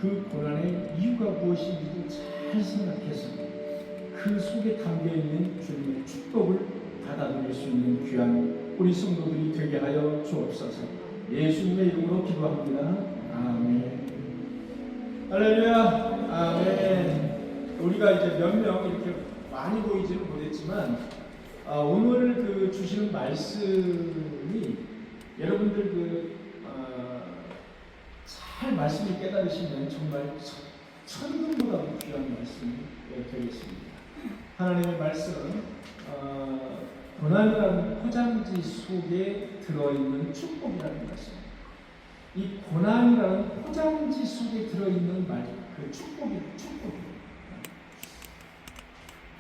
그 고난의 이유가 무엇인지도 잘 생각해서 그 속에 담겨있는 주님의 축복을 받아들일 수 있는 귀한 우리 성도들이 되게 하여 주옵소서. 예수님의 이름으로 기도합니다. 아멘. 할렐루야. 아멘. 우리가 이제 몇 명 이렇게 많이 보이지는 못했지만 오늘 그 주시는 말씀이 여러분들 잘 말씀을 깨달으시면 정말 천금보다도 귀한 말씀이 되겠습니다. 하나님의 말씀은 고난이라는 포장지 속에 들어있는 축복이라는 것입니다. 이 고난이라는 포장지 속에 들어있는 그 축복이에요.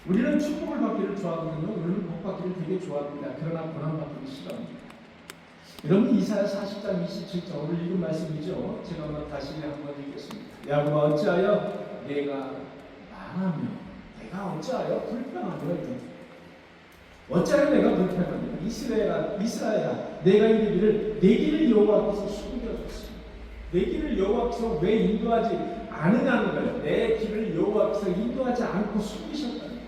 우리는 축복을 받기를 좋아하거든요. 우리는 복 받기를 되게 좋아합니다. 그러나 고난 받기를 싫어합니다. 여러분 이사야 40장 27절 오늘 읽은 말씀이죠. 제가 한번 다시 한번 읽겠습니다. 야곱아 어찌하여 내가 망하며 내가 어찌하여 불평하며 어찌하여 내가 불평하며 이스라엘아 내가 이르기를 내 길을 여호와께서 숨겨줬습니다. 내 길을 여호와께서 왜 인도하지 않으냐는 거예요. 내 길을 여호와께서 인도하지 않고 숨기셨다는 거예요.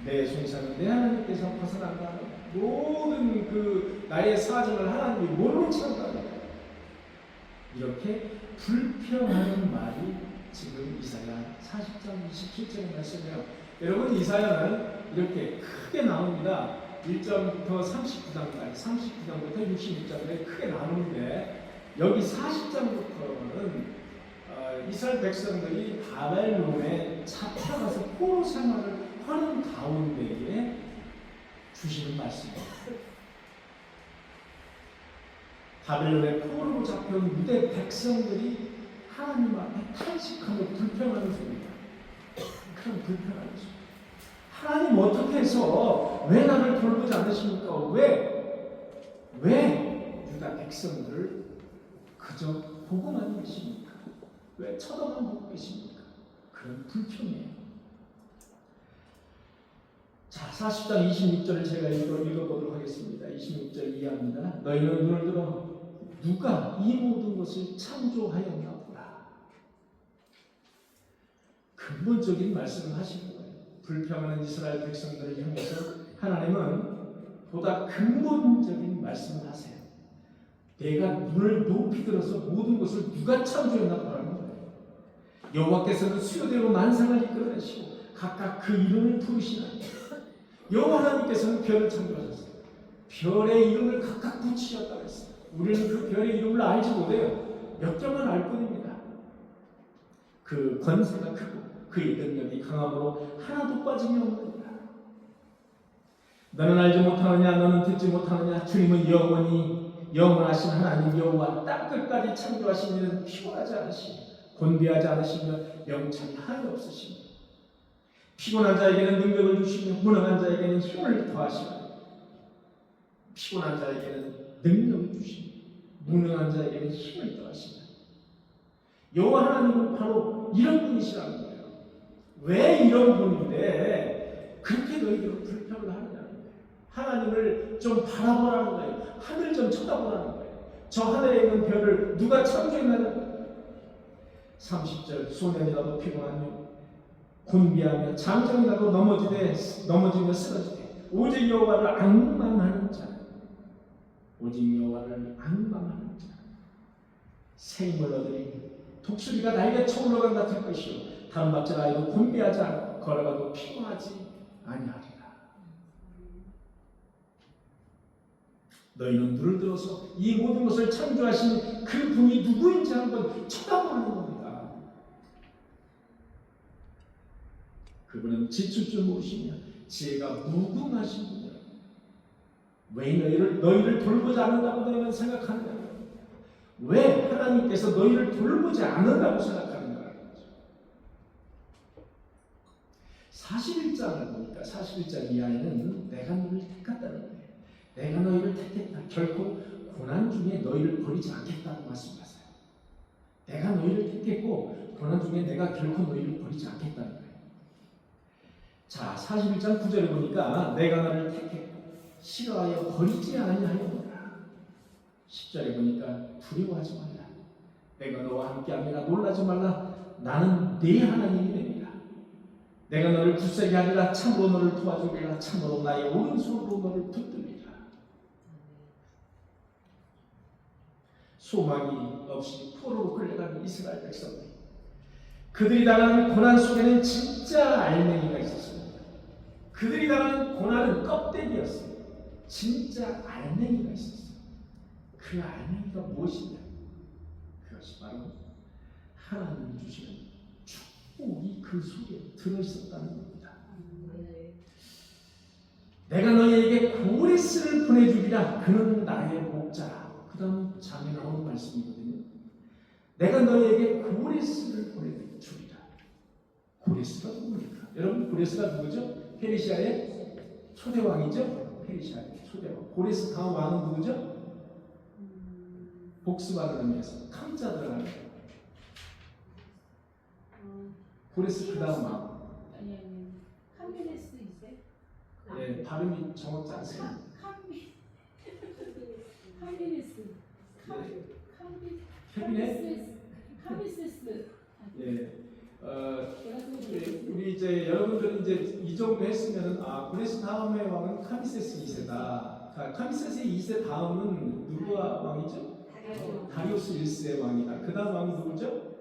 내 손상은 내 하나님께서 벗어난다 하는 거예요. 모든 그 나의 사정을 하나님이 모르는 척한다. 이렇게 불평하는 말이 지금 이사야 40장 27절의 말씀이에요. 여러분 이사야는 이렇게 크게 나옵니다. 1절부터 39장까지 39장부터 66장까지 크게 나오는데 여기 40장부터는 이스라엘 백성들이 바벨론에 잡혀가서 포로 생활을 하는 가운데에 주시는 말씀입니다. 바벨론의 포로로 잡혀온 유대 백성들이 하나님 앞에 탄식하며 불평하는 소리입니다. 그런 불평하는 소리. 하나님 어떻게 해서 왜 나를 돌보지 않으십니까? 왜 유다 백성들을 그저 보고만 계십니까? 왜 쳐다만 보고 계십니까? 그런 불평이에요. 자, 40장 26절을 제가 읽어보도록 하겠습니다. 26절 이해합니다. 너희는 눈을 들어 누가 이 모든 것을 창조하였나 보라. 근본적인 말씀을 하시는 거예요. 불평하는 이스라엘 백성들을 향해서 하나님은 보다 근본적인 말씀을 하세요. 내가 눈을 높이 들어서 모든 것을 누가 창조했나 보라는 거예요. 여호와께서는 수요대로 만상을 이끌어내시고 각각 그 이름을 부르시나 여호와 하나님께서는 별을 창조하셨어요. 별의 이름을 각각 붙이셨다고 했어요. 우리는 그 별의 이름을 알지 못해요. 몇 개만 알 뿐입니다. 그 권세가 크고 그의 능력이 강함으로 하나도 빠짐이 없느니라. 너는 알지 못하느냐 너는 듣지 못하느냐 주님은 영원하신 하나님 여호와 땅끝까지 창조하신 이는 피곤하지 않으시며 곤비하지 않으시며 명철이 한이 없으시며 피곤한 자에게는 능력을 주시며 무능한 자에게는 힘을 더하시며 피곤한 자에게는 능력을 주시며 무능한 자에게는 힘을 더하시며 여호와 하나님은 바로 이런 분이시라는 거예요. 왜 이런 분인데 그렇게 너희들은 불평을 하느냐는 거예요. 하나님을 좀 바라보라는 거예요. 하늘 좀 쳐다보라는 거예요. 저 하늘에 있는 별을 누가 창조했냐는 거예요. 30절 소년이라도 피곤하며 곤비하며 장정이라도 넘어지며 쓰러지되 오직 여호와를 앙망하는 자 새 힘을 얻으니 독수리가 날개쳐 올라간 같을 것이요 다름박질 아이도 곤비하지 않고 걸어가도 피곤하지 아니하리라. 너희는 눈을 들어서 이 모든 것을 창조하신 그 분이 누구인지 한번 쳐다보는 겁니다. 그분은 지출 줄 모르시며 지혜가 무궁하신 분이라. 왜 너희를 돌보지 않는다고 너희는 생각하느냐? 왜 하나님께서 너희를 돌보지 않는다고 생각하느냐는 거죠. 41장을 보니까 41장 이하에는 내가 너희를 택했다는 거예요. 내가 너희를 택했다. 결코 고난 중에 너희를 버리지 않겠다고 말씀하세요. 내가 너희를 택했고 고난 중에 내가 결코 너희를 버리지 않겠다는 거예요. 자, 41장 9절에 보니까 내가 너를 택했고 싫어하여 버리지 아니하였노라. 10절에 보니까 두려워하지 말라. 내가 너와 함께함이라 놀라지 말라. 나는 네 하나님이 됩니다. 내가 너를 굳세게 하리라. 참으로 너를 도와주리라. 참으로 나의 오른손으로 너를 붙들리라. 소망이 없이 포로로 끌려가는 이스라엘 백성들, 그들이 당하는 고난 속에는 진짜 알맹이가 있었습니다. 그들이 당하는 고난은 껍데기였습니다. 진짜 알맹이가 있었어요. 그 알맹이가 무엇이냐? 그것이 바로 하나님이 주시는 축복이 그 속에 들어있었다는 겁니다. 내가 너희에게 고레스를 보내주리라. 그는 나의 목자라. 그 다음 장에 나오는 말씀이거든요. 내가 너희에게 고레스를 보내주리라. 고레스가 누굽니까? 여러분, 고레스가 누구죠? 페르시아의 초대왕이죠? 페르시아의 초대왕. 고레스 다음 왕은 누구죠? 복수라는 의미에서 탐자 들어가는 거예요. 고레스 그 다음 왕. 캄비네스 이세? 예, 발음이 정확지 않습니다. 캄비네스. 캄비세스. 예, 우리 이제 여러분들은 이제 이 정도 했으면은 고레스 다음의 왕은 카미세스 2세다. 카미세스 2세 다음은 누구가 왕이죠? 다리우스 1세의 왕이다. 그 다음 왕이 누구죠?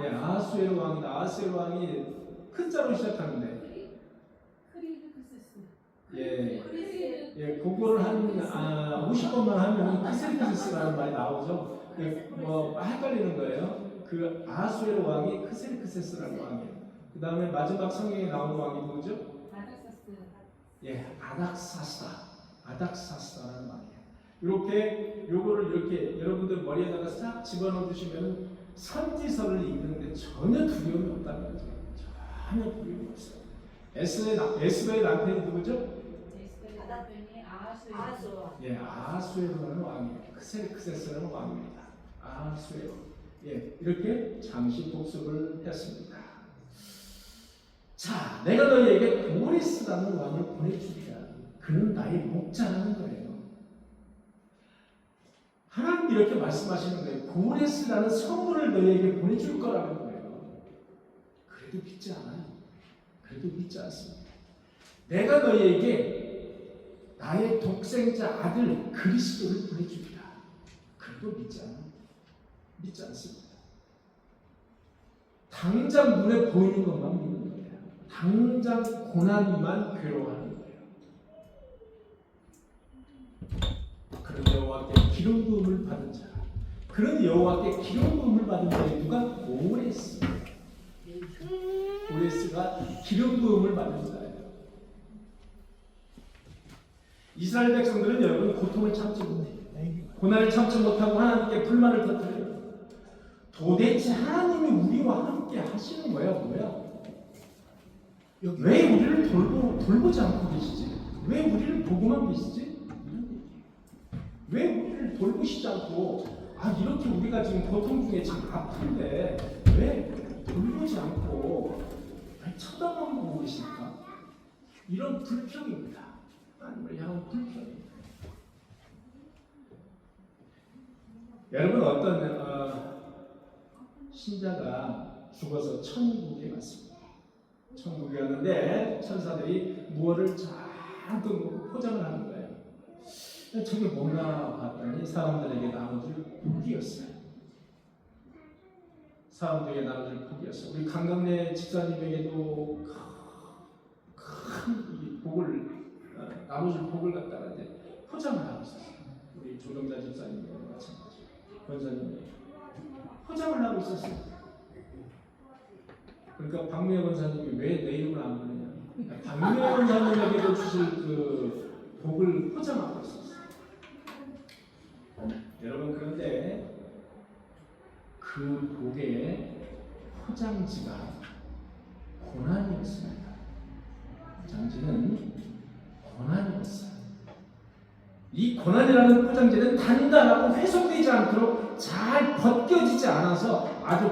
예, 아하수에로 왕이다. 아하수에로 왕이 큰 자로 시작하는데, 예, 그거를 한 50번만 하면 크세르크세스라는 말이 나오죠. 뭐 헷갈리는 거예요. 그 아하수에로 왕이 크세르크세스라는 왕이에요. 그 다음에 마지막 성경에 나오는 왕이 누구죠? 예, 아닥사스다라는 왕이에요. 이렇게 요거를 이렇게 여러분들 머리에다가 싹 집어넣어 주시면 선지서를 읽는데 전혀 두려움이 없다는 거죠. 전혀 두려움이 없어요. 에스더의 남편이 누구죠? 예, 아하수에로라는 왕이에요. 크세르크세스라는 왕입니다. 아하수에로. 예, 이렇게 잠시 복습을 했습니다. 자, 내가 너희에게 고레스라는 왕을 보내주리라. 그는 나의 목자라는 거예요. 하나님 이렇게 말씀하시는 거예요. 고레스라는 선물을 너희에게 보내줄 거라는 거예요. 그래도 믿지 않아요. 그래도 믿지 않습니다. 내가 너희에게 나의 독생자 아들 그리스도를 보내주리라. 그래도 믿지 않아요. 믿지 않습니다. 당장 눈에 보이는 것만 믿는 거예요. 당장 고난이만 괴로워하는 거예요. 그런 여호와께 기름 부음을 받은 자, 그런 여호와께 기름 부음을 받은 자의 누가? 고레스. 고레스가 기름 부음을 받은 자예요. 이스라엘 백성들은 여러분 고통을 참지 못해요. 고난을 참지 못하고 하나님께 불만을 터뜨려요. 도대체 하나님이 우리와 함께 하시는 거야 뭐야? 왜 우리를 돌보지 않고 계시지? 왜 우리를 보고만 계시지? 왜 우리를 돌보시지 않고 이렇게 우리가 지금 고통 중에 지금 아픈데 왜 돌보지 않고 왜 쳐다만 보고 계실까? 이런 불평입니다. 하나님을 향한 불평입니다. 여러분 어떤 신자가 죽어서 천국에 갔습니다. 천국에 갔는데 천사들이 무엇을 잔뜩 놓고 포장을 하는 거예요. 저게 뭔가 봤더니 사람들에게 나눠줄 복이었어요. 사람들에게 나눠줄 복이었어요. 우리 강강래 집사님에게도 큰 이 복을 나눠줄 복을 갖다가 이제 포장을 하고 있었어요. 우리 조정자 집사님과 마찬가지. 권사님이 포장을 하고 있었어요. 그러니까 박미애 권사님이 왜 내 이름을 안 부르냐? 박미애 권사님에게도 주실 그 복을 포장하고 있었어요. 여러분 그런데 그 복의 포장지가 고난이었습니다. 포장지는 고난이었어요. 이 고난이라는 포장지는 단단하고 훼손되지 않도록 잘 벗겨지지 않아서 아주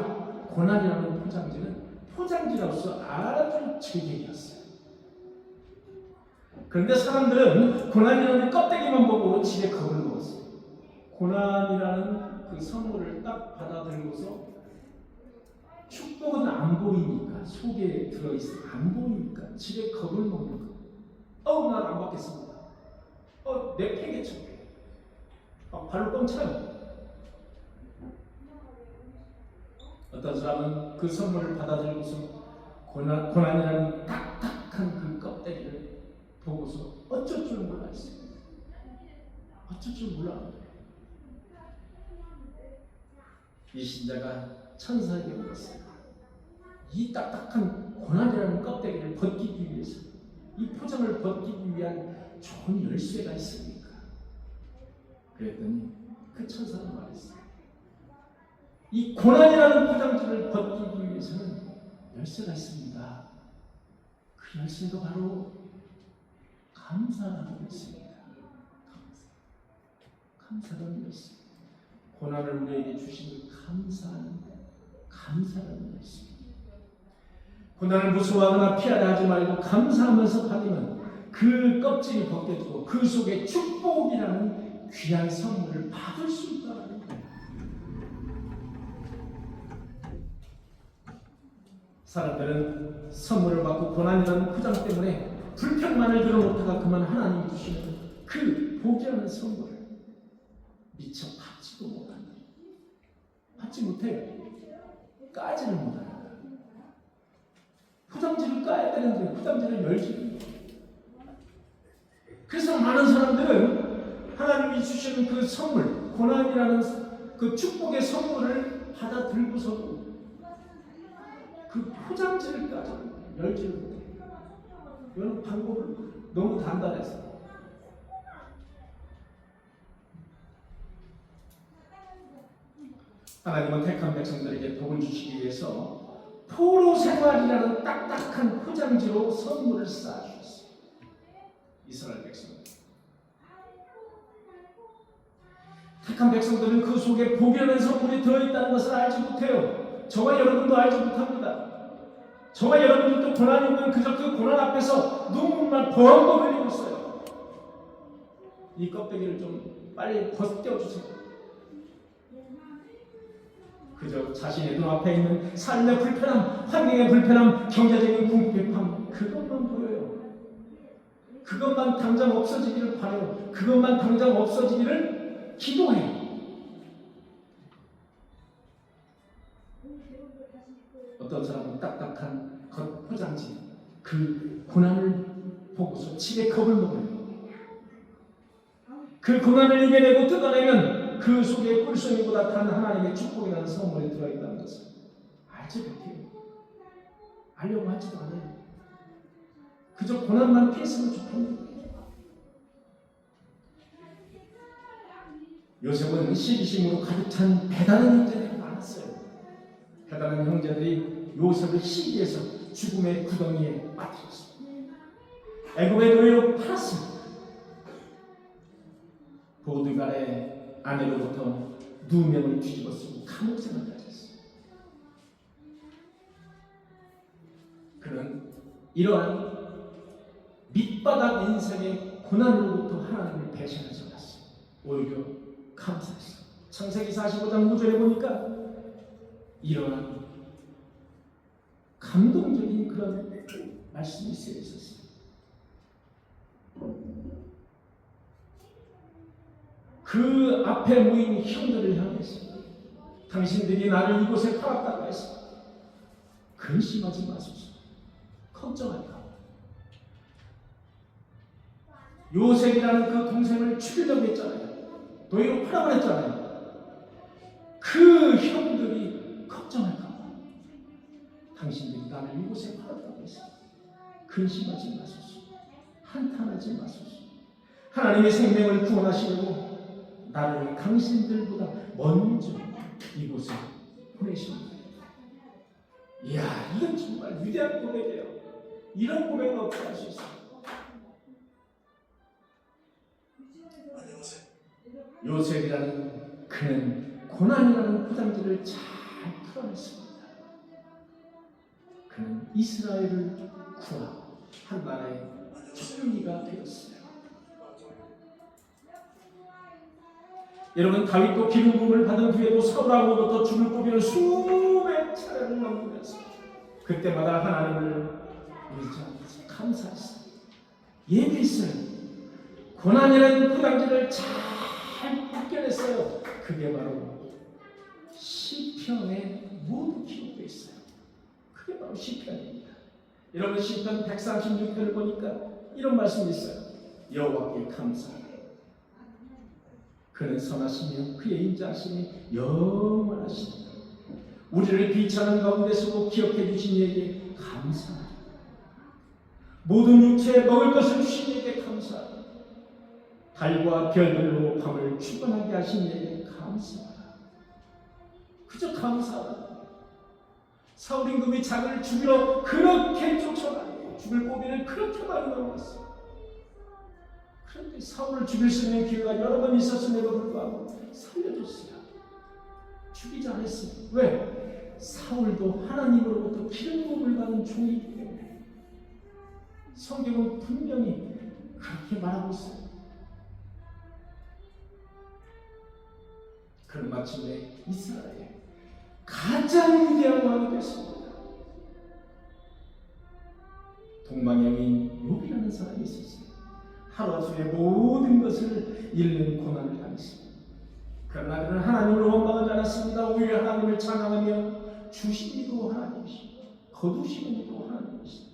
고난이라는 포장지로서 아주 제격이었어요. 그런데 사람들은 고난이라는 껍데기만 보고 집에 겁을 먹었어요. 고난이라는 그 선물을 딱 받아들고서 축복은 안 보이니까, 속에 들어있어 안 보이니까 집에 겁을 먹는 거. 난 안 받겠습니다. 내 폐기쳐. 발로 뻥 차요. 어떤 사람은 그 선물을 받아들이고서 고난이라는 딱딱한 그 껍데기를 보고서 어쩔 줄 몰랐어요. 어쩔 줄 몰라. 이 신자가 천사에게 물었어요. 이 딱딱한 고난이라는 껍데기를 벗기기 위해서, 이 포장을 벗기기 위한 좋은 열쇠가 있습니까? 그랬더니 그 천사는 말했어요. 이 고난이라는 포장지를 벗기기 위해서는 열쇠가 있습니다. 그 열쇠가 바로 감사라는 열쇠입니다. 감사라는 열쇠. 고난을 우리에게 주시니 감사라는 열쇠. 고난을 무서워하거나 피하려 하지 말고 감사하면서 받으면 그 껍질이 벗겨지고 그 속에 축복이라는 귀한 선물을 받을 수 있다는 거예요. 사람들은 선물을 받고 고난이라는 포장 때문에 불평만을 들어놓다가 그만 하나님이 주시는 그 복이라는 선물을 미처 받지도 못한다. 받지 못해요. 까지를 못해요. 포장지를 까야 되는데 포장지를 열지를 못해요. 그래서 많은 사람들은 하나님이 주시는 그 선물, 고난이라는 그 축복의 선물을 받아들고서도 그 포장지를 까지 열지를 못해요. 이런 방법을 너무 단단해서. 하나님은 택한 백성들에게 복을 주시기 위해서 포로 생활이라는 딱딱한 포장지로 선물을 쌓아주셨어요. 이스라엘 백성들. 택한 백성들은 그 속에 복이라는 선물이 들어있다는 것을 알지 못해요. 저와 여러분도 알지 못합니다. 저와 여러분들도 고난이 오면 그저 그 고난 앞에서 눈물만 버벅 흘리고 있어요. 이 껍데기를 좀 빨리 벗겨주세요. 그저 자신의 눈앞에 있는 삶의 불편함, 환경의 불편함, 경제적인 궁핍함, 그것만 보여요. 그것만 당장 없어지기를 바라요. 그것만 당장 없어지기를 기도해요. 어떤 사람은 딱딱한 겉 포장지, 그 고난을 보고서 집에 겁을 먹어요. 그 고난을 이겨내고 뜯어내면 그 속에 꿀송이보다 단 하나님의 축복이라는 선물이 들어있다는 것을 알지 못해요. 알려고 하지도 않아요. 그저 고난만 피했으면 좋겠는 거예요. 요셉은 시기심으로 가득 찬 배다른 형제들이 많았어요. 배다른 형제들이 요셉을 시기해서 죽음의 구덩이에 빠뜨렸습니다. 애굽의 노예로 팔았습니다. 보드갈의 아내로부터 누명을 뒤집어 쓰고 감옥 생활까지 했어요. 그는 이러한 밑바닥 인생의 고난으로부터 하나님을 배신하지 않았어요. 오히려 감사했어요. 창세기 45장 9절에 보니까 이러한 감동적인 그런 말씀이 쓰여 있었어요. 그 앞에 모인 형들을 향해서 당신들이 나를 이곳에 팔았다고 해서 근심하지 마소서. 걱정할까. 요셉이라는 그 동생을 죽이려고 했잖아요. 노예로 팔아버렸잖아요. 그 형들이 걱정할까. 당신들이 나를 이곳에 팔았다고 해서 근심하지 마소서. 한탄하지 마소서. 하나님의 생명을 구원하시려고 나를 당신들보다 먼저 이곳에 보내십니다. 이야, 이건 정말 위대한 고백이에요. 이런 고백은 어떻게 할 수 있어요? 요셉이라는 그는 고난이라는 포장지를 잘 풀어냈습니다. 그는 이스라엘을 구하고 한 나라의 총리가 되었어요. 여러분, 다윗도 기름 부음을 받은 뒤에도 사울하고부터 죽을 고비를 수백 차례를 넘기면서 그때마다 하나님을 의지하면서 감사했어요. 예배했어요. 고난이라는 포장지를 잘 벗겨냈어요. 그게 바로 시편에 모두 기록되어 있어요. 그게 바로 시편입니다. 여러분 시편 136편을 보니까 이런 말씀이 있어요. 여호와께 감사하라. 그는 선하시며 그의 인자하심이 영원하시니 우리를 비천한 가운데서도 기억해 주신 이에게 감사하라. 모든 육체에 먹을 것을 주신 이에게 감사하라. 달과 별들로 밤을 주관하게 하신 이에게 감사하라. 그저 감사하라. 사울 임금이 자기를 죽이러 그렇게 쫓아다니고 죽을 고비를 그렇게 많이 넘었어요. 그런데 사울을 죽일 수 있는 기회가 여러 번 있었음에도 불구하고 살려줬어요. 죽이지 않았어요. 왜? 사울도 하나님으로부터 기름부음을 받은 종이기 때문에. 성경은 분명히 그렇게 말하고 있어요. 그런 마침내 이스라엘에 가장 위대한 왕이 됐습니다. 동방의 여인 욥이라는 사람이 있었어요. 하루아침에 모든 것을 잃는 고난을 당했습니다. 그러나 그는 하나님을 원망하지 않았습니다. 오히려 하나님을 찬양하며 주신 이도 하나님이시고 거두시는 이도 하나님이시고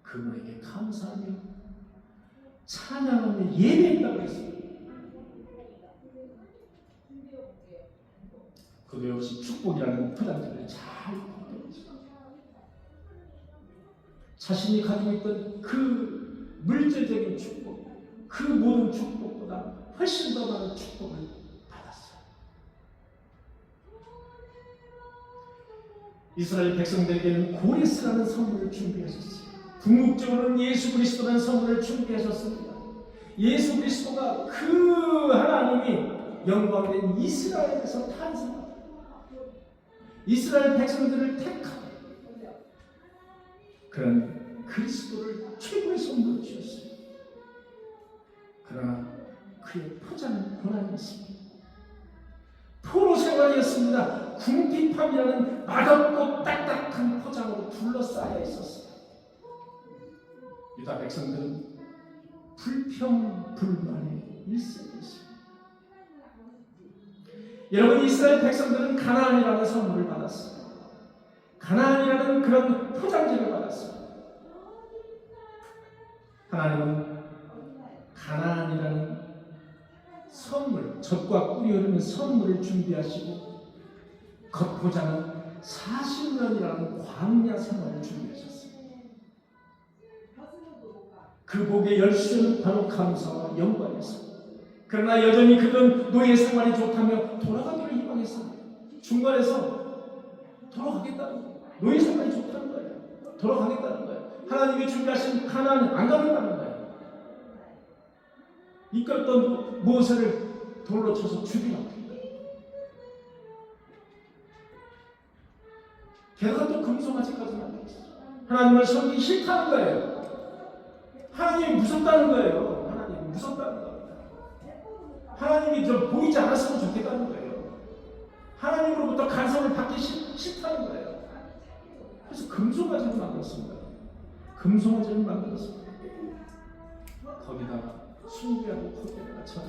그분에게 감사하며 찬양하며 예배했다고 했습니다. 그도 역시 축복이라는 포장지를 잘 벗겨냈습니다. 자신이 가지고 있던 그 물질적인 축복, 그 모든 축복보다 훨씬 더 많은 축복을 받았어요. 이스라엘 백성들에게는 고레스라는 선물을 준비하셨어요. 궁극적으로는 예수 그리스도라는 선물을 준비하셨습니다. 예수 그리스도가 그 하나님이 영광된 이스라엘에서 탄생합니다. 이스라엘 백성들을 택한 그런 그리스도를 최고의 선물로 주셨어요. 그러나 그의 포장은 고난이었습니다. 포로 생활이었습니다. 궁핍함이라는 맛없고 딱딱한 포장으로 둘러싸여 있었어요. 유다 백성들은 불평불만의 일생이었습니다. 여러분 이스라엘 백성들은 가나안이라는 선물을 받았어요. 가나안이라는 그런 포장지를 받았어요. 하나님은 가나안이라는 선물, 젖과 꿀이 흐르는 선물을 준비하시고 겉포장은 40년이라는 광야 생활을 준비하셨어요. 그 복의 열쇠는 바로 감사와 영광이었습니다. 그러나 여전히 그는 노예 생활이 좋다며 돌아가기를 희망했습니다. 중간에서 돌아가겠다는 거예요. 노예 생활이 좋다는 거예요. 돌아가겠다는 거예요. 하나님이 준비하신 가나안은 안 가겠다는 거예요. 이끌었던 모세를 돌로 쳐서 죽이라고. 게다가 또 금송아지까지 만들었어요. 하나님을 섬기기 싫다는 거예요. 하나님이 무섭다는 거예요. 하나님이 무섭다는 거예요. 하나님이 좀 보이지 않았으면 좋겠다는 거예요. 하나님으로부터 간섭을 받기 싫다는 거예요. 그래서 금송아지를 만들었습니다. 금송아지를 만들었습니다. 거기다가 숭배하고 거기다가 쳐다.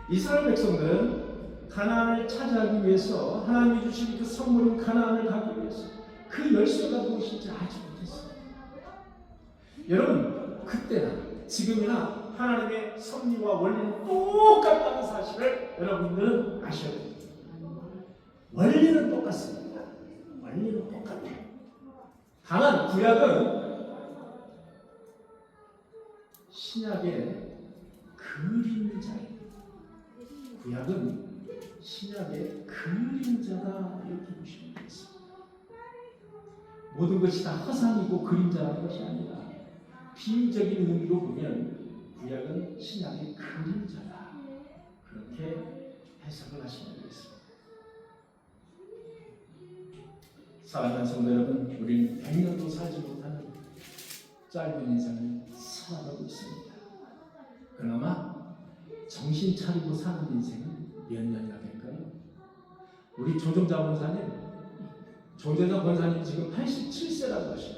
이스라엘 백성들은 가나안을 차지하기 위해서 하나님이 주신 그 선물인 가나안을 가기 위해서 그 열쇠가 무엇인지 알지 못했어요. 여러분 그때나 지금이나 하나님의 섭리와 원리는 똑같다는 사실을 여러분들은 아셔야 됩니다. 원리는 똑같습니다. 원리는 똑같아요. 다만 구약은 신약의 그림자예요. 구약은 신약의 그림자다 이렇게 보시면 되겠습니다. 모든 것이 다 허상이고 그림자라는 것이 아니라 비유적인 의미로 보면 구약은 신약의 그림자다. 그렇게 해석을 하시면 되겠습니다. 사랑하는 성도 여러분, 우리는 100년도 살지 못하는 짧은 인생을 살아가고 있습니다. 그나마 정신 차리고 사는 인생은 몇 년이나 될까요? 우리 조정자 권사님 지금 87세라고 하시죠.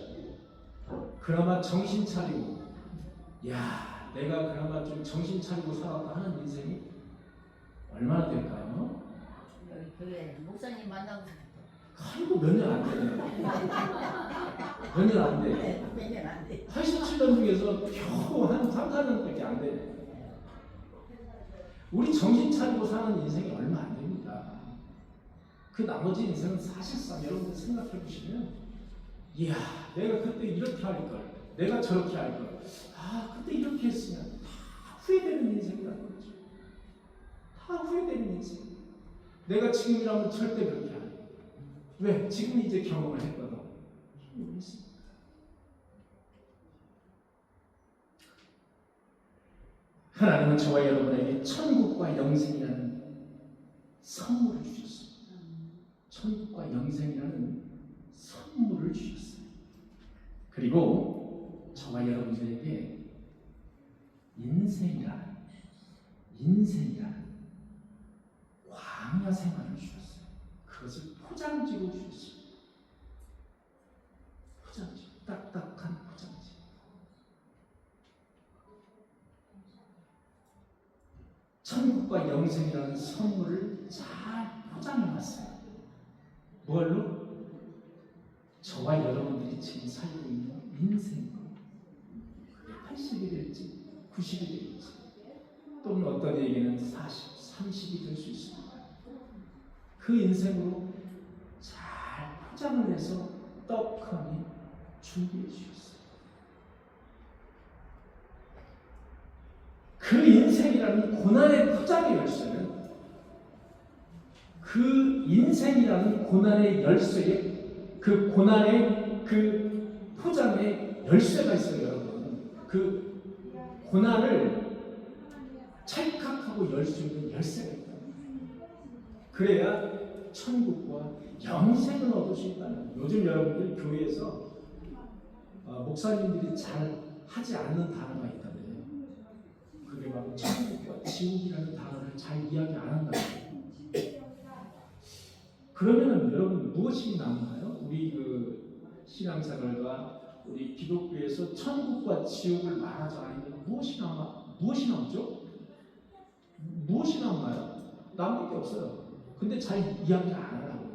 그나마 정신 차리고, 야, 내가 그나마 좀 정신 차리고 살았다 하는 인생이 얼마나 될까요? 여기 교회 목사님 만나고 아이고 몇 년 안 되네. 몇 년 안 돼. 몇년 안 돼. 87년 중에서 겨우 한 3, 4년밖에 안 되네. 우리 정신 차리고 사는 인생이 얼마 안 됩니다. 그 나머지 인생은 사실상 여러분들 생각해 보시면, 이야, 내가 그때 이렇게 할 걸, 내가 저렇게 할 걸, 아, 그때 이렇게 했으면 다 후회되는 인생이라는 거죠. 다 후회되는 인생. 내가 지금이라면 절대 그렇게 안 해. 왜? 지금 이제 경험을 했거든. 하나님은 저와 여러분에게 천국과 영생이라는 선물을 주셨습니다. 천국과 영생이라는 선물을 주셨어요. 그리고 저와 여러분들에게 인생이라는 광야 생활을 주셨어요. 그것을 포장지로 주셨습니다. 포장지, 딱딱한 포장지. 천국과 영생이라는 선물을 잘 포장해놨어요. 뭘로? 저와 여러분들이 지금 살고 있는 인생으로. 그게 80이 될지 90이 될지 또는 어떤 얘기는 40, 30이 될 수 있습니다. 그 인생으로 잘 포장을 해서 떡하니 준비해 주셨어요. 그 인생이라는 고난의 포장의 열쇠는, 그 인생이라는 고난의 열쇠에, 그 고난의 그 포장에 열쇠가 있어요, 여러분. 그 고난을 찰칵하고 열 수 있는 열쇠가 있다. 그래야 천국과 영생을 얻을 수 있다는 거예요. 요즘 여러분들 교회에서 목사님들이 잘 하지 않는 단어가 있다고요. 그게 바로 천국과 지옥이라는 단어를 잘 이야기 안 한다는 거예요. 그러면은 여러분 무엇이 남나요? 우리 그 신앙생활과 우리 기독교에서 천국과 지옥을 말하자 아니면 무엇이 남죠? 무엇이 남나요? 남는 게 없어요. 근데 잘 이야기 안 하라고.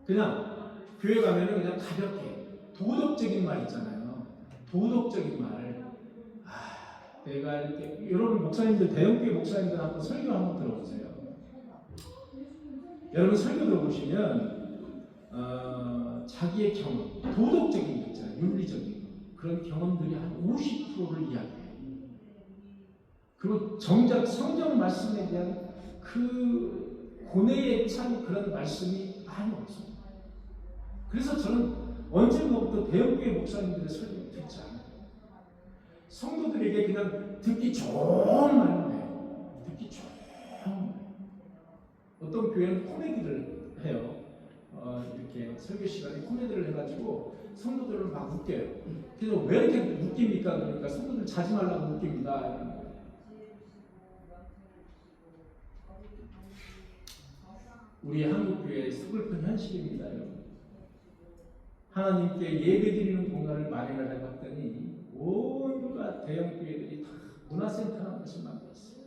그냥 교회 가면은 그냥 가볍게 도덕적인 말 있잖아요. 도덕적인 말. 아, 내가 이렇게, 여러분 목사님들, 대형교회 목사님들 한번 설교 한번 들어보세요. 여러분 설교 들어보시면 자기의 경험, 도덕적인 거 있잖아요. 윤리적인 거. 그런 경험들이 한 50%를 이야기해요. 그리고 정작 성경 말씀에 대한 그 고뇌에 찬 그런 말씀이 많이 없습니다. 그래서 저는 언젠가부터 대형교회 목사님들의 설교를 듣지 않아요. 성도들에게 그냥 듣기 좋은 말만 해요. 듣기 좋은 말. 어떤 교회는 코미디를 해요. 이렇게 설교 시간에 코미디를 해가지고 성도들을 막 웃겨요. 그래서 왜 이렇게 웃깁니까? 그러니까 성도들 자지 말라고 웃깁니다. 우리 한국교회의 슬픈 현실입니다, 여러분. 하나님께 예배드리는 공간을 마련하려 봤더니 온갖 대형교회들이 다 문화센터라는 것을 만들었어요.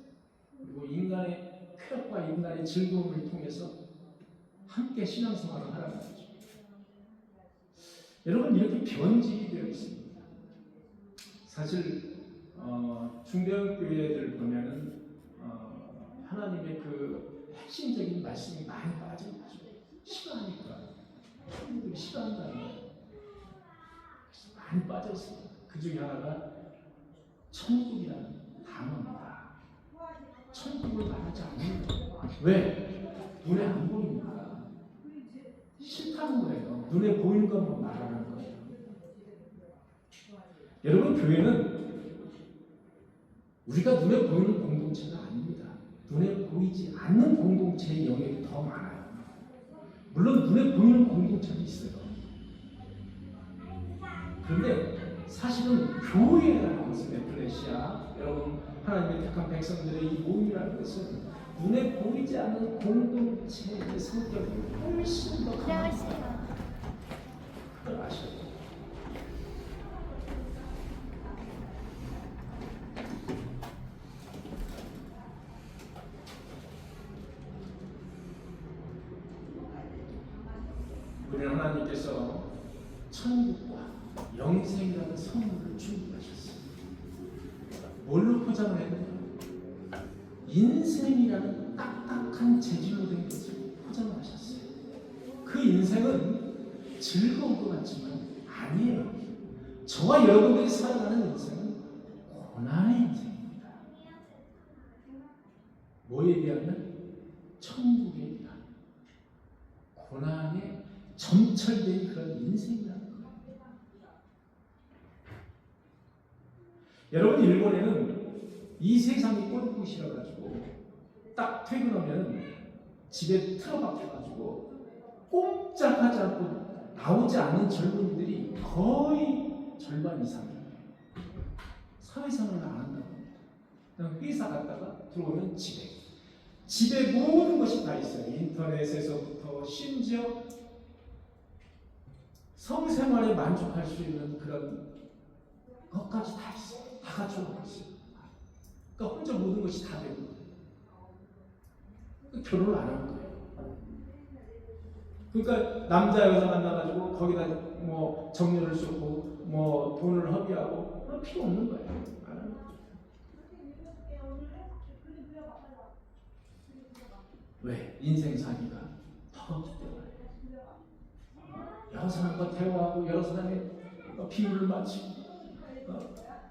그리고 인간의 쾌락과 인간의 즐거움을 통해서 함께 신앙생활을 하라는 거죠. 여러분, 이렇게 변질이 되어 있습니다. 사실 중대형 교회들 보면은 하나님의 그 핵심적인 말씀이 많이 빠져 있죠. 싫어하니까. 사람들이 싫어한다는 거예요. 그래서 많이 빠져 있습니다. 그 중에 하나가 천국이라는 단어입니다. 천국을 말하지 않는 거예요. 왜? 눈에 안 보이니까. 싫다는 거예요. 눈에 보이는 것만 말하는 거예요. 여러분, 교회는 우리가 눈에 보이는 공동체가 아닙니다. 눈에 보이지 않는 공동체의 영역이 더 많아요. 물론 눈에 보이는 공동체도 있어요. 그런데 사실은 교회라는 것은 에클레시아, 여러분 하나님의 택한 백성들의 이 모임이라는 것은 눈에 보이지 않는 공동체의 성격이 훨씬 더 강합니다. 그걸 아셔야 돼요. 우리는 하나님께서 천국과 영생이라는 선물을 준비하셨어요. 뭘로 포장을 했느냐? 인생이라는 딱딱한 재질로 된 것을 포장을 하셨어요. 그 인생은 즐거울 것 같지만 아니에요. 저와 여러분들이 살아가는 인생은 고난의 인생입니다. 뭐에 비하면? 천국에 비하면 고난에 점철된 그런 인생이라는 거예요. 여러분, 일본에는 이 세상이 꼴보기 싫어가지고 딱 퇴근하면 집에 틀어박혀가지고 꼼짝하지 않고 나오지 않는 젊은이들이 거의 절반 이상이에요. 사회생활을 안 한다고 합니다. 그냥 회사 갔다가 들어오면 집에 모든 것이 다 있어요. 인터넷에서부터 심지어 성생활에 만족할 수 있는 그런 것까지 다 있어요. 다 갖춰놓고 있어요. 그러니까 혼자 모든 것이 다 되는 거예요. 결혼을 안 하는 거예요. 그러니까 남자 여자 만나가지고 거기다 뭐 정열을 쏟고 뭐 돈을 허비하고 그런 필요 없는 거예요. 안 하는 거예요. 왜? 인생 사기가 더없기 때문에. 여러 사람과 대화하고 여러 사람의 비유를 맞추고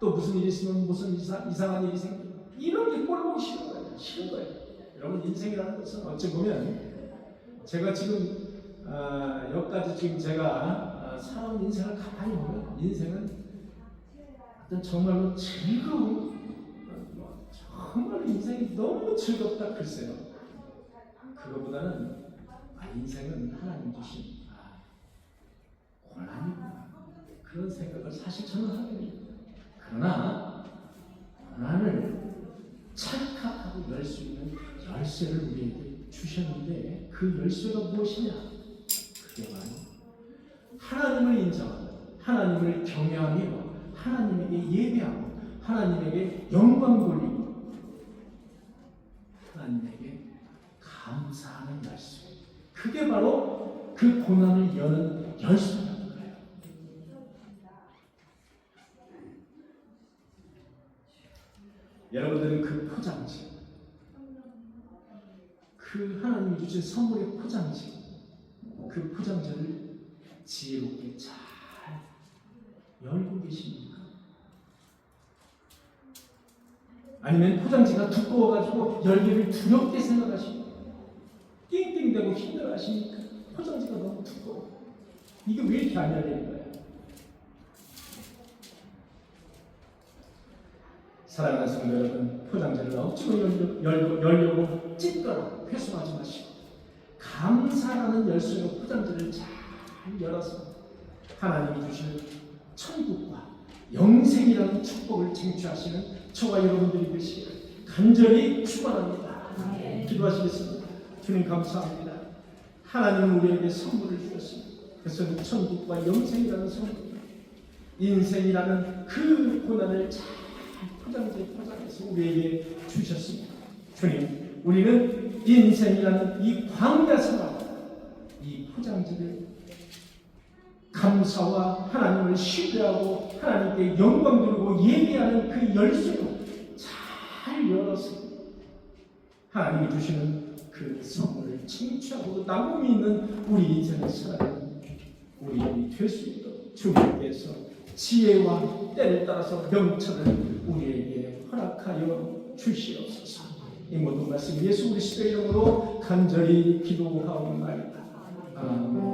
또 무슨 일이 있으면 무슨 이상한 일이 생기고 이런 게 꼴보기 싫은 거예요. 싫은 거예요. 여러분, 인생이라는 것은 어찌 보면 제가 지금 여기까지 지금 제가 살아온 인생을 가만히 보면 인생은 어떤 정말로 즐거운 정말 인생이 너무 즐겁다 글쎄요. 그거보다는 인생은 하나님 주신 고난이구나 그런 생각을 사실 저는 하게 됩니다. 그러나 고난을 찰칵하고 열 수 있는 열쇠를 우리에게 주셨는데 그 열쇠가 무엇이냐? 그게 바로 하나님을 인정하고 하나님을 경외하며 하나님에게 예배하고 하나님에게 영광 돌리고 하나님에게 감사하는 열쇠. 그게 바로 그 고난을 여는 열쇠라는 거예요. 여러분들은 그 포장지, 그 하나님이 주신 선물의 포장지, 그 포장지를 지혜롭게 잘 열고 계십니까? 아니면 포장지가 두꺼워가지고 열기를 두렵게 생각하십니까? 띵띵대고 힘들어하십니까? 포장지가 너무 두꺼워. 이게 왜 이렇게 안 열리는 거예요? 사랑하는 성도 여러분, 포장지를 억지로 열려고 찢거나 회수하지 마시고 감사라는 열쇠로 포장지를 잘 열어서 하나님이 주시는 천국과 영생이라는 축복을 쟁취하시는 저와 여러분들이 되시기를 간절히 축원합니다. 기도하시겠습니다. 주님 감사합니다. 하나님은 우리에게 선물을 주셨습니다. 그래서 천국과 영생이라는 선물, 인생이라는 그 고난을 잘 포장지에 포장해서 우리에게 주셨습니다. 주님, 우리는 인생이라는 이 광야 생활, 이 포장지를 감사와 하나님을 신뢰하고 하나님께 영광 돌리고 예배하는 그 열쇠로 잘 열어서 하나님이 주시는 그 선물을 쟁취하고 남음이 있는 우리 인생을 살아가는 우리들이 될 수 있도록 주님께서 지혜와 때를 따라서 명철을 우리에게 허락하여 주시옵소서. 이 모든 말씀 예수 그리스도의 이름으로 간절히 기도하옵나이다. 아멘.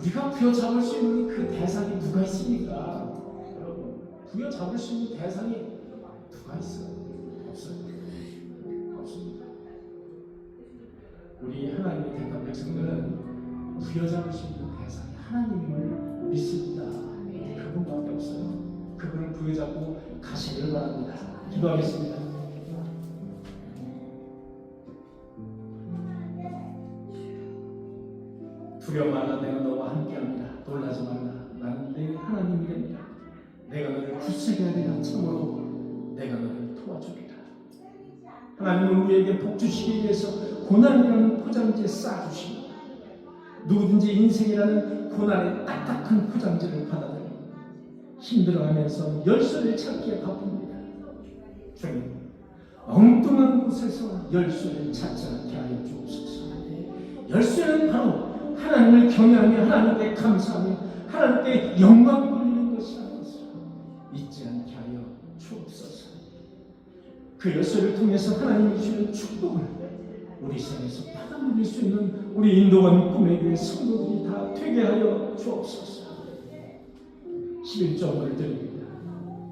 우리가 부여잡을 수 있는 그 대상이 누가 있습니까? 여러분, 부여잡을 수 있는 대상이 누가 있어요? 없어요. 없습니다. 우리 하나님의 택한 백성들은 부여잡을 수 있는 대상이 하나님을 믿습니다. 그분밖에 없어요. 그분을 부여잡고 가시기를 바랍니다. 기도하겠습니다. 두려워 말라. 내가 너와 함께합니다. 놀라지 말라. 나는 내 하나님이 됩니다. 내가 너를 굳세게 하리라. 참으로 내가 너를 도와주리라. 하나님은 우리에게 복 주시기 위해서 고난이라는 포장지에 싸주십니다. 누구든지 인생이라는 고난의 딱딱한 포장지를 받아들여 힘들어하면서 열쇠를 찾기에 바쁩니다. 주님, 엉뚱한 곳에서 열쇠를 찾지 않게 하여 주옵소서. 열쇠는 바로 하나님을 경외하며 하나님께 감사하며 하나님께 영광 돌리는 것이라는 것을 잊지 않게 하여 주옵소서. 그 열쇠를 통해서 하나님이 주시는 축복을 우리 생에서 받아 누릴 수 있는 우리 인도원 꿈의 교회 성도들이 다 되게 하여 주옵소서. 11조를 드립니다.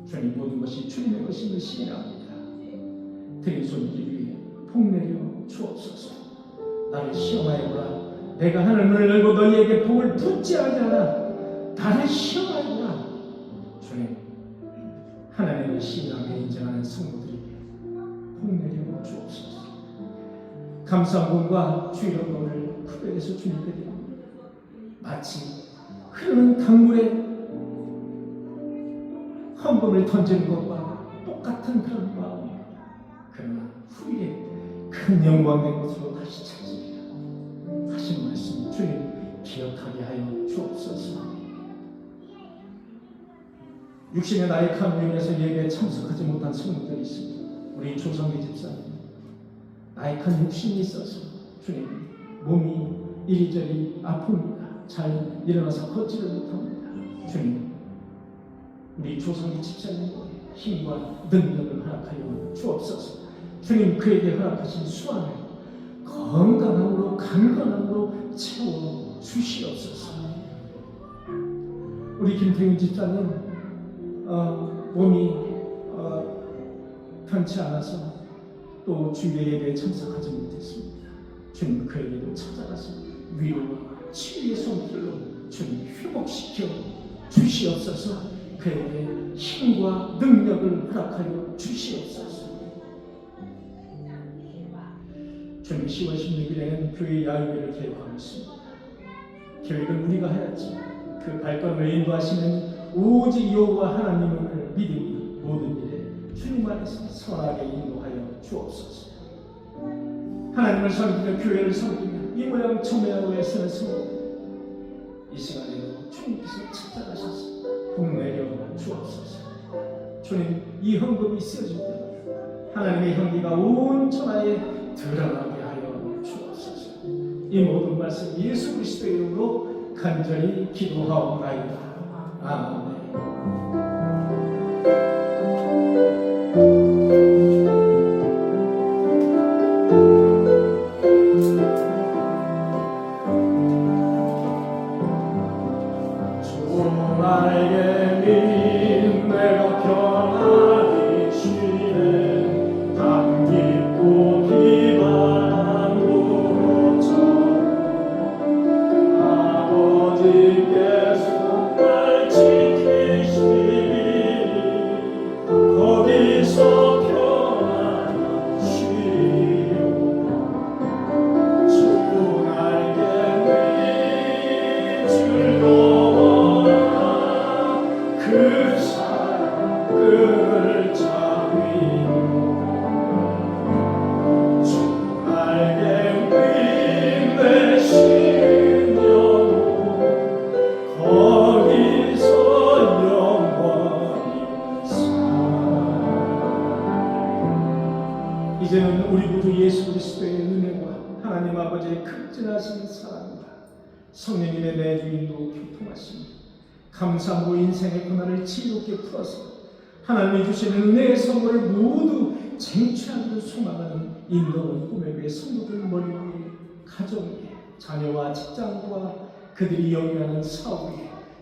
주님, 모든 것이 주님의 것임을 시인합니다. 드린 손길 위에 복내려 주옵소서. 나를 시험하여 보라. 내가 하늘문을 열고 너희에게 복을 붓지 아니하라. 나를 시험하여 보라. 주님, 하나님의 신앙에 인정하는 성도들에게 복내려 주옵소서. 감사함과 주의 영광을 구별해서 주님께 드립니다. 마치 흐르는 강물에 헌금을 던지는 것과 똑같은 그런 마음입니다. 그러나 후일에 큰 영광된 것으로 다시 찾으리라 하신 말씀 주님 기억하게 하여 주옵소서. 육신의 나약함 위에서 예배에 참석하지 못한 성도들이 있습니다. 우리 조성기 집사님, 나약한 육신이 있어서 주님 몸이 이리저리 아픕니다. 잘 일어나서 걷지를 못합니다. 주님, 우리 조성기 집사님에게 힘과 능력을 허락하여 주옵소서. 주님, 그에게 허락하신 수완을 건강함으로 강건함으로 채워 주시옵소서. 우리 김태균 집사님 몸이 편치 않아서 또 주의 예배에 참석하지 못했습니다. 주님, 그에게도 찾아가서 위로와 치유의 손길로 주님 회복시켜 주시옵소서. 그에게 힘과 능력을 허락하여 주시옵소서. 주님, 10월 16일에는 교회 야유회를 계획하고 있습니다. 계획은 우리가 해야지. 그 발걸음을 인도하시는 오직 여호와 하나님을 믿으니 모든 일에 주님 안에서 선하게 인도하여 주옵소서. 하나님을 섬기며 교회를 섬기며 이 모양 저모양으로 애쓰는 성도, 이 시간에도 주님께서 찾아가셔서 복내려 주옵소서. 주님, 이 헌금이 쓰여질 때 하나님의 향기가 온 천하에 드러나게 하여 주옵소서. 이 모든 말씀 예수 그리스도의 이름으로 간절히 기도하옵나이다. 아멘. 이제는 우리 모두 예수 그리스도의 은혜와 하나님 아버지의 극진하신 사랑과 성령님의 내주인도 교통하시니 감사함으로 인생의 고난을 지혜롭게 풀어서 하나님이 주시는 은혜의 선물을 모두 쟁취하기를 소망하는 인도원 꿈의 교회 성도들 머리 위에 가정 위에 자녀와 직장과 그 그들이 영위하는 사울이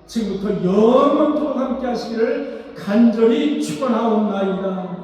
지금부터 영원토록 함께 하시기를 간절히 축원하옵나이다.